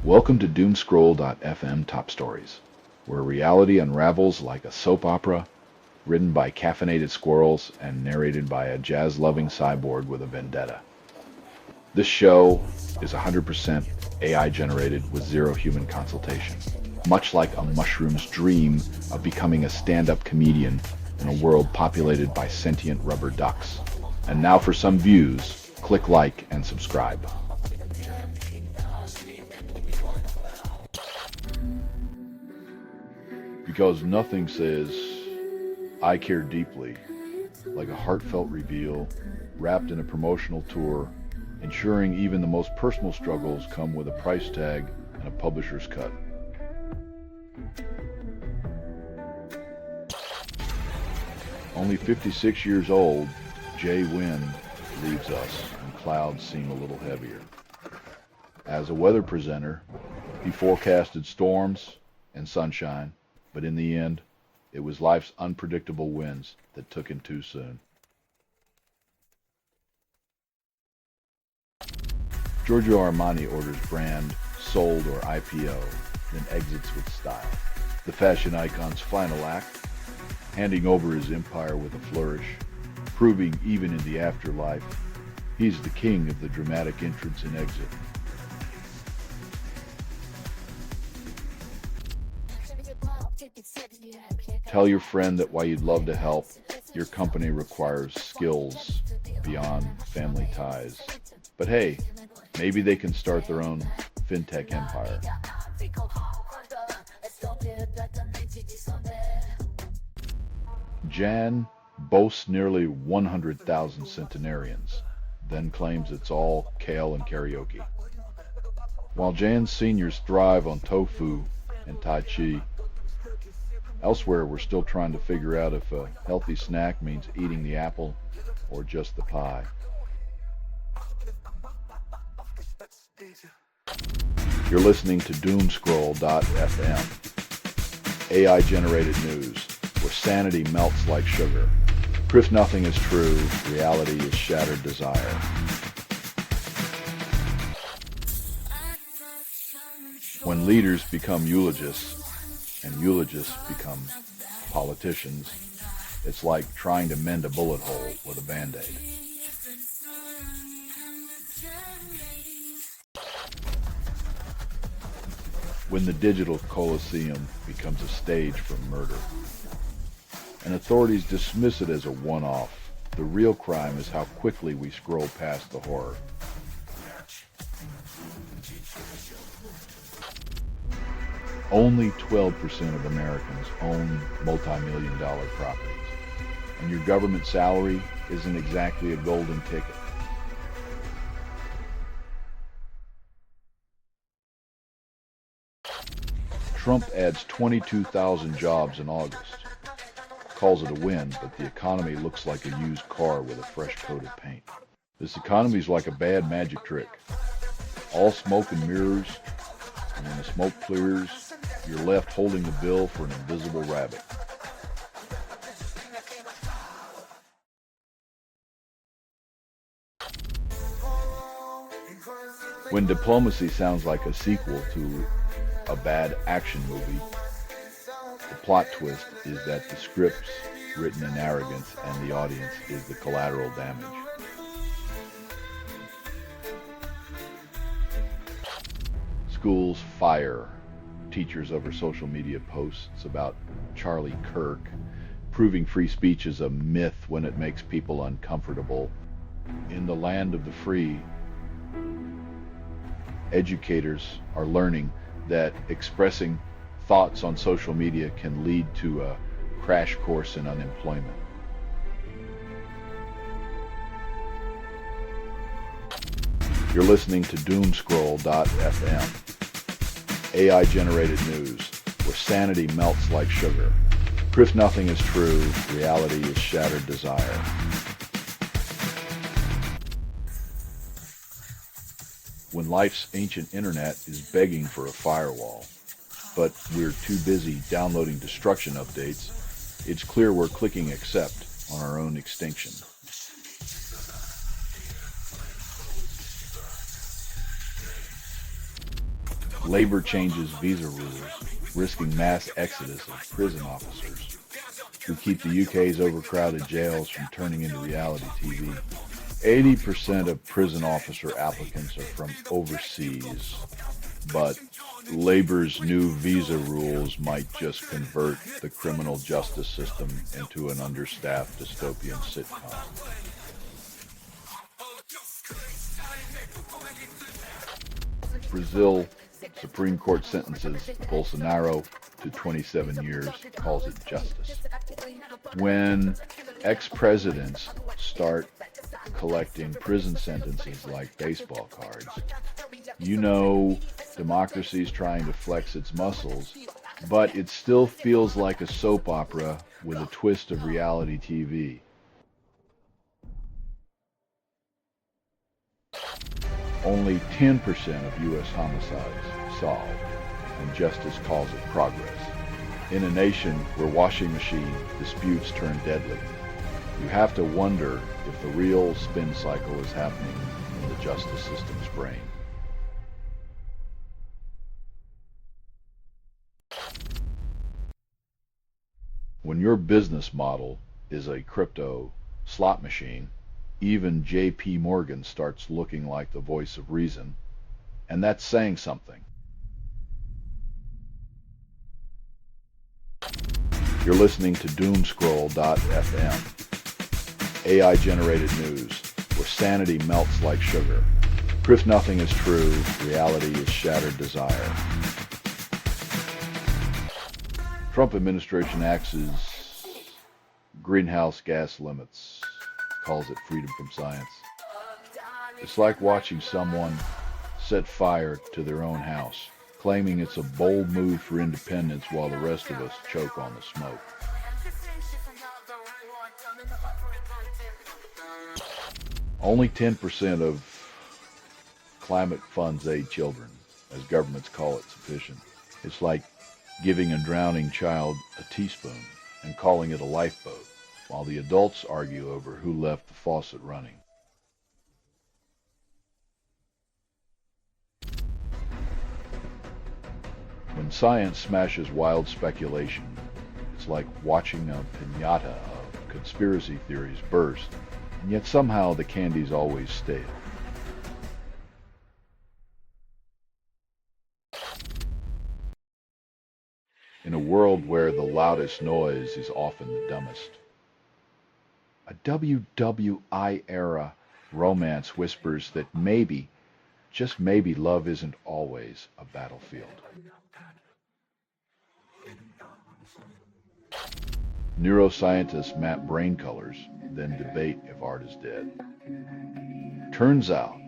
Welcome to Doomscroll.fm Top Stories, where reality unravels like a soap opera, written by caffeinated squirrels and narrated by a jazz-loving cyborg with a vendetta. This show is 100% AI generated with zero human consultation, much like a mushroom's dream of becoming a stand-up comedian in a world populated by sentient rubber ducks. And now for some views, click like and subscribe. Because nothing says, I care deeply, like a heartfelt reveal, wrapped in a promotional tour, ensuring even the most personal struggles come with a price tag and a publisher's cut. Only 56 years old, Wynne leaves us, and clouds seem a little heavier. As a weather presenter, he forecasted storms and sunshine, but in the end, it was life's unpredictable winds that took him too soon. Giorgio Armani orders brand, sold, or IPO, then exits with style. The fashion icon's final act, handing over his empire with a flourish, proving even in the afterlife, he's the king of the dramatic entrance and exit. Tell your friend that while you'd love to help, your company requires skills beyond family ties. But hey, maybe they can start their own fintech empire. Jan boasts nearly 100,000 centenarians, then claims it's all kale and karaoke. While Jan's seniors thrive on tofu and tai chi, elsewhere we're still trying to figure out if a healthy snack means eating the apple or just the pie. You're listening to Doomscroll.fm, AI-generated news, where sanity melts like sugar. Proof nothing is true, reality is shattered desire. When leaders become eulogists, and eulogists become politicians, it's like trying to mend a bullet hole with a Band-Aid. When the digital coliseum becomes a stage for murder, and authorities dismiss it as a one-off, the real crime is how quickly we scroll past the horror. Only 12% of Americans own multi-million-dollar properties, and your government salary isn't exactly a golden ticket. Trump adds 22,000 jobs in August, calls it a win, but the economy looks like a used car with a fresh coat of paint. This economy's like a bad magic trick. All smoke and mirrors, and when the smoke clears, you're left holding the bill for an invisible rabbit. When diplomacy sounds like a sequel to a bad action movie, the plot twist is that the script's written in arrogance and the audience is the collateral damage. Schools fire teachers over social media posts about Charlie Kirk, proving free speech is a myth when it makes people uncomfortable. In the land of the free, educators are learning that expressing thoughts on social media can lead to a crash course in unemployment. You're listening to Doomscroll.fm, AI-generated news, where sanity melts like sugar. Proof nothing is true, reality is shattered desire. When life's ancient internet is begging for a firewall, but we're too busy downloading destruction updates, it's clear we're clicking accept on our own extinction. Labor changes visa rules, risking mass exodus of prison officers who keep the UK's overcrowded jails from turning into reality TV. 80% of prison officer applicants are from overseas, but Labor's new visa rules might just convert the criminal justice system into an understaffed dystopian sitcom. Brazil Supreme Court sentences Bolsonaro to 27 years, calls it justice. When ex-presidents start collecting prison sentences like baseball cards, you know democracy's trying to flex its muscles, but it still feels like a soap opera with a twist of reality TV. Only 10% of U.S. homicides solved, and justice calls it progress. In a nation where washing machine disputes turn deadly, you have to wonder if the real spin cycle is happening in the justice system's brain. When your business model is a crypto slot machine, even J.P. Morgan starts looking like the voice of reason, and that's saying something. You're listening to Doomscroll.fm, AI-generated news, where sanity melts like sugar. Proof nothing is true, reality is shattered desire. Trump administration axes greenhouse gas limits, calls it freedom from science. It's like watching someone set fire to their own house, claiming it's a bold move for independence while the rest of us choke on the smoke. Only 10% of climate funds aid children, as governments call it sufficient. It's like giving a drowning child a teaspoon and calling it a lifeboat, while the adults argue over who left the faucet running. When science smashes wild speculation, it's like watching a piñata of conspiracy theories burst, and yet somehow the candy's always stale. In a world where the loudest noise is often the dumbest, a WWI-era romance whispers that maybe, just maybe, love isn't always a battlefield. Neuroscientists map brain colors, then debate if art is dead. Turns out,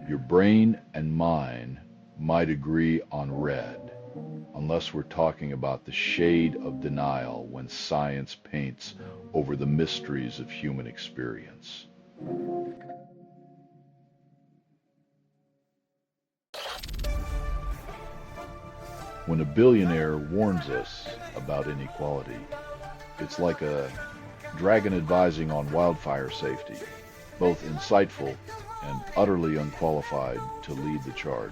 your brain and mine might agree on red, unless we're talking about the shade of denial when science paints over the mysteries of human experience. When a billionaire warns us about inequality, it's like a dragon advising on wildfire safety, both insightful and utterly unqualified to lead the charge.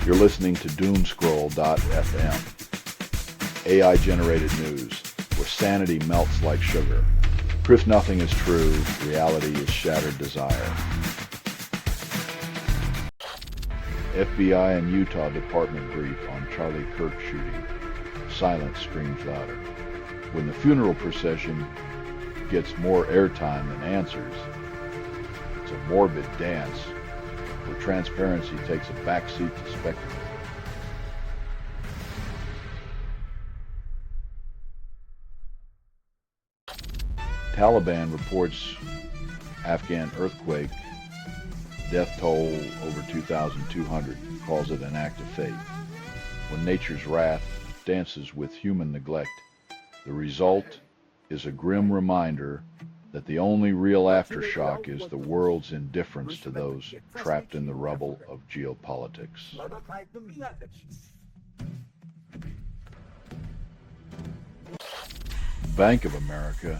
You're listening to Doomscroll.fm, AI-generated news, where sanity melts like sugar. Proof nothing is true, reality is shattered desire. FBI and Utah Department brief on Charlie Kirk shooting. Silence screams louder. When the funeral procession gets more airtime than answers, it's a morbid dance where transparency takes a backseat to spectacle. Taliban reports Afghan earthquake, death toll over 2,200, calls it an act of fate. When nature's wrath dances with human neglect, the result is a grim reminder that the only real aftershock is the world's indifference to those trapped in the rubble of geopolitics. Bank of America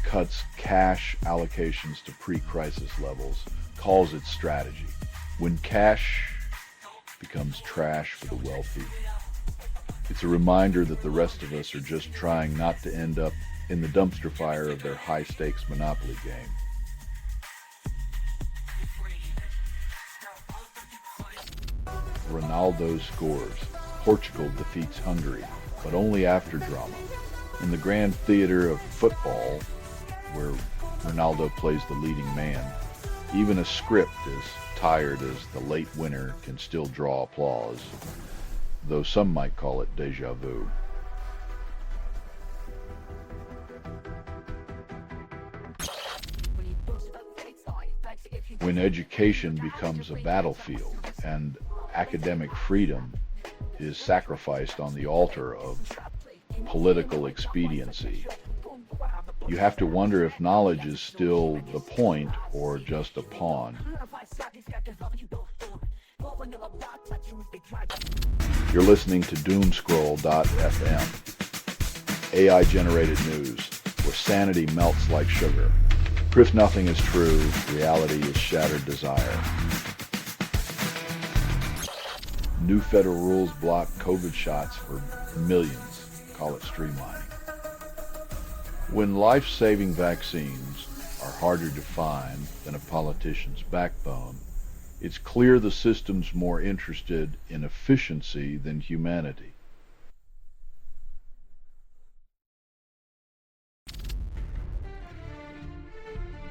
cuts cash allocations to pre-crisis levels calls it strategy. When cash becomes trash for the wealthy, it's a reminder that the rest of us are just trying not to end up in the dumpster fire of their high-stakes Monopoly game. Ronaldo scores. Portugal defeats Hungary, but only after drama. In the grand theater of football, where Ronaldo plays the leading man, even a script as tired as the late winner can still draw applause, though some might call it déjà vu. When education becomes a battlefield and academic freedom is sacrificed on the altar of political expediency, you have to wonder if knowledge is still the point or just a pawn. You're listening to Doomscroll.fm, AI-generated news, where sanity melts like sugar. Proof nothing is true, reality is shattered desire. New federal rules block COVID shots for millions. Call it streamlining. When life-saving vaccines are harder to find than a politician's backbone, it's clear the system's more interested in efficiency than humanity.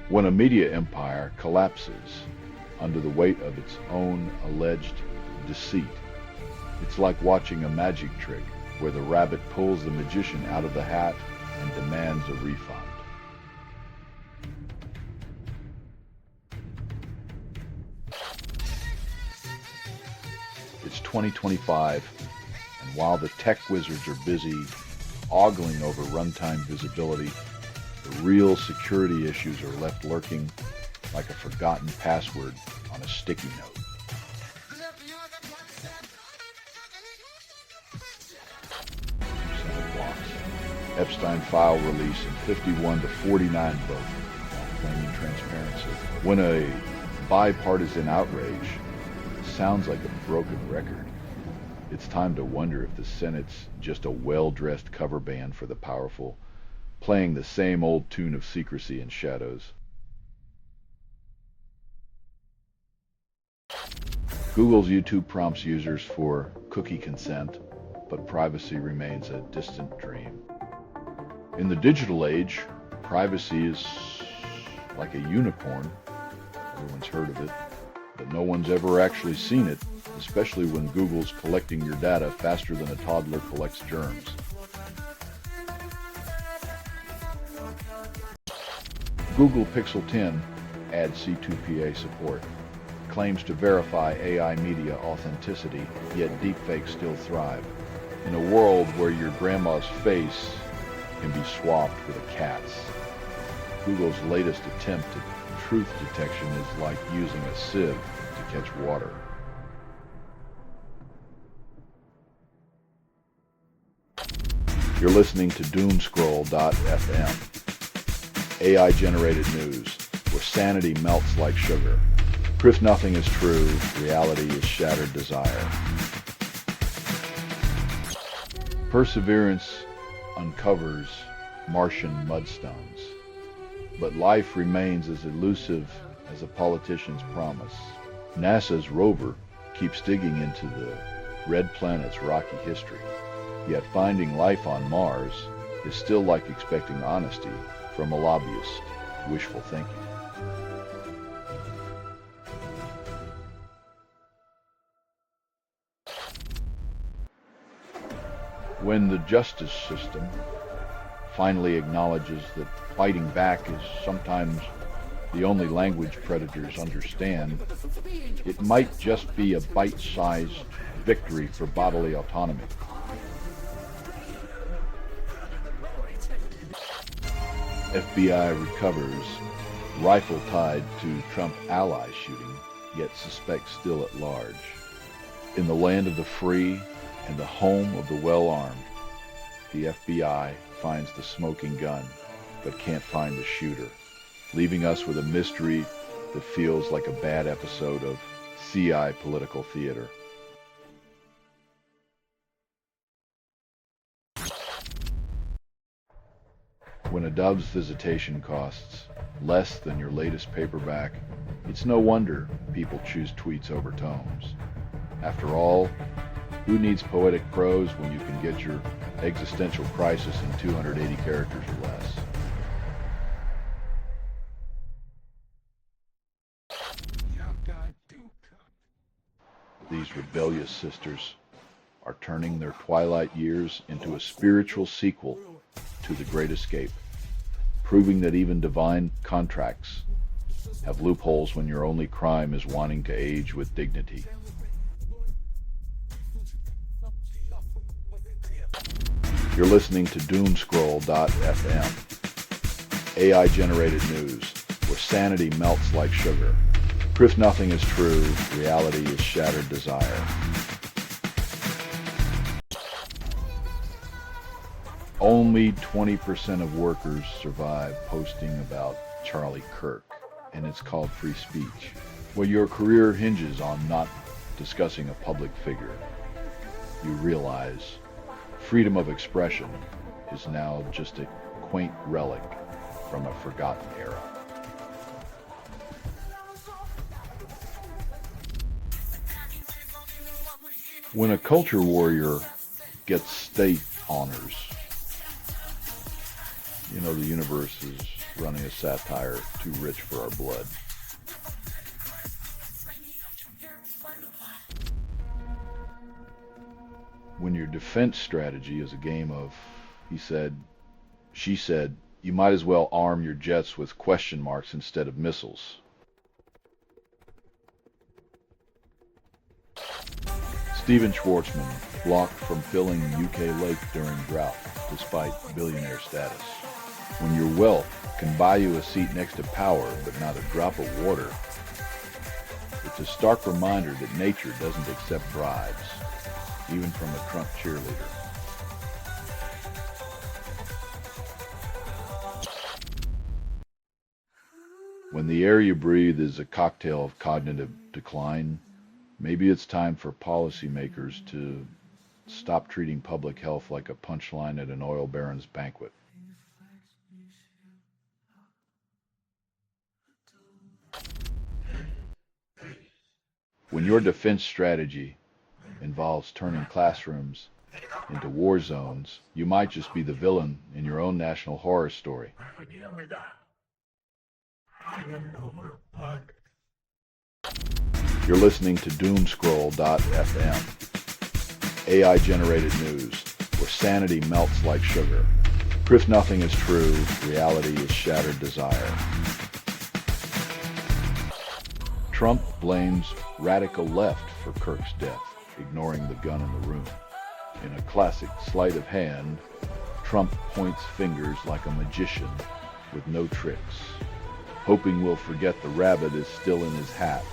When a media empire collapses under the weight of its own alleged deceit, it's like watching a magic trick where the rabbit pulls the magician out of the hat and demands a refund. It's 2025, and while the tech wizards are busy ogling over runtime visibility, the real security issues are left lurking like a forgotten password on a sticky note. Senate blocks Epstein file release in 51 to 49 vote, claiming transparency. When a bipartisan outrage sounds like a broken record, it's time to wonder if the Senate's just a well-dressed cover band for the powerful, playing the same old tune of secrecy and shadows. Google's YouTube prompts users for cookie consent, but privacy remains a distant dream. In the digital age, privacy is like a unicorn. Everyone's heard of it, but no one's ever actually seen it, especially when Google's collecting your data faster than a toddler collects germs. Google Pixel 10 adds C2PA support, claims to verify AI media authenticity, yet deepfakes still thrive. In a world where your grandma's face can be swapped with a cat's, Google's latest attempt at truth detection is like using a sieve to catch water. You're listening to Doomscroll.fm, AI-generated news, where sanity melts like sugar. Proof nothing is true, reality is shattered desire. Perseverance uncovers Martian mudstones, but life remains as elusive as a politician's promise. NASA's rover keeps digging into the red planet's rocky history, yet finding life on Mars is still like expecting honesty from a lobbyist. Wishful thinking. When the justice system finally acknowledges that fighting back is sometimes the only language predators understand, it might just be a bite-sized victory for bodily autonomy. FBI recovers rifle tied to Trump ally shooting, yet suspect still at large. In the land of the free and the home of the well-armed, the FBI finds the smoking gun, but can't find the shooter, leaving us with a mystery that feels like a bad episode of CI political theater. When a Dove's visitation costs less than your latest paperback, it's no wonder people choose tweets over tomes. After all, who needs poetic prose when you can get your existential crisis in 280 characters or less? These rebellious sisters are turning their twilight years into a spiritual sequel to The Great Escape, proving that even divine contracts have loopholes when your only crime is wanting to age with dignity. You're listening to Doomscroll.fm, AI-generated news, where sanity melts like sugar. Proof nothing is true, reality is shattered desire. Only 20% of workers survive posting about Charlie Kirk, and it's called free speech. When your career hinges on not discussing a public figure, you realize freedom of expression is now just a quaint relic from a forgotten era. When a culture warrior gets state honors, you know the universe is running a satire too rich for our blood. When your defense strategy is a game of he said, she said, you might as well arm your jets with question marks instead of missiles. Stephen Schwartzman blocked from filling UK lake during drought, despite billionaire status. When your wealth can buy you a seat next to power, but not a drop of water, it's a stark reminder that nature doesn't accept bribes, even from a Trump cheerleader. When the air you breathe is a cocktail of cognitive decline, maybe it's time for policymakers to stop treating public health like a punchline at an oil baron's banquet. When your defense strategy involves turning classrooms into war zones, you might just be the villain in your own national horror story. You're listening to Doomscroll.fm, AI-generated news, where sanity melts like sugar. Proof nothing is true, reality is shattered desire. Trump blames radical left for Kirk's death, ignoring the gun in the room. In a classic sleight of hand, Trump points fingers like a magician with no tricks, hoping we'll forget the rabbit is still in his hat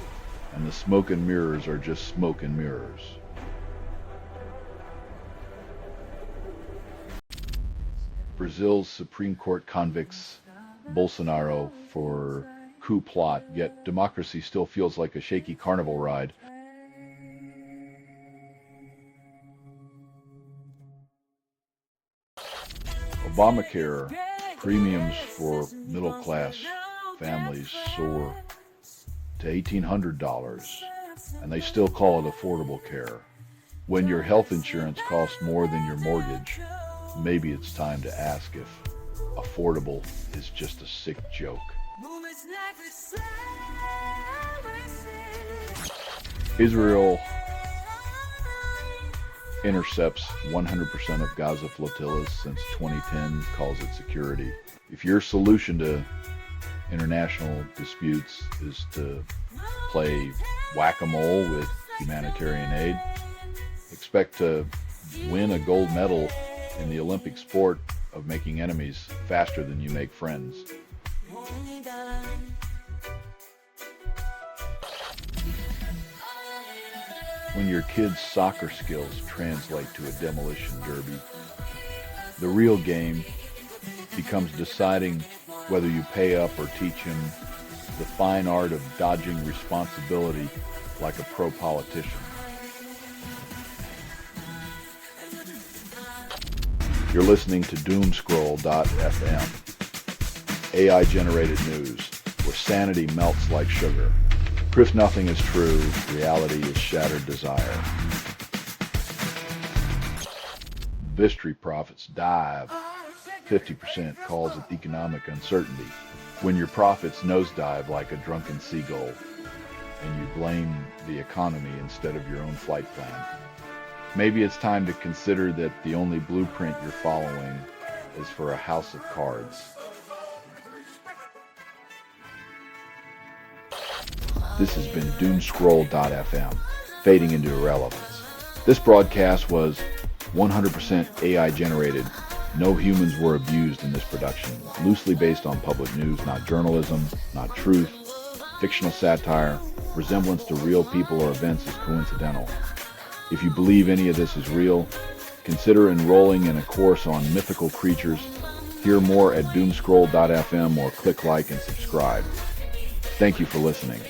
and the smoke and mirrors are just smoke and mirrors. Brazil's Supreme Court convicts Bolsonaro for coup plot, yet democracy still feels like a shaky carnival ride. Obamacare premiums for middle-class families soar to $1,800, and they still call it affordable care. When your health insurance costs more than your mortgage, maybe it's time to ask if affordable is just a sick joke. Israel intercepts 100% of Gaza flotillas since 2010, calls it security. If your solution to international disputes is to play whack-a-mole with humanitarian aid, expect to win a gold medal in the Olympic sport of making enemies faster than you make friends. When your kid's soccer skills translate to a demolition derby, the real game becomes deciding whether you pay up or teach him the fine art of dodging responsibility like a pro politician. You're listening to doomscroll.fm, AI-generated news, where sanity melts like sugar. Proof nothing is true, reality is shattered desire. Vistry profits dive. 50% calls it economic uncertainty. When your profits nosedive like a drunken seagull, and you blame the economy instead of your own flight plan. Maybe it's time to consider that the only blueprint you're following is for a house of cards. This has been doomscroll.fm, fading into irrelevance. This broadcast was 100% AI generated. No humans were abused in this production. Loosely based on public news, not journalism, not truth. Fictional satire, resemblance to real people or events is coincidental. If you believe any of this is real, consider enrolling in a course on mythical creatures. Hear more at doomscroll.fm or click like and subscribe. Thank you for listening.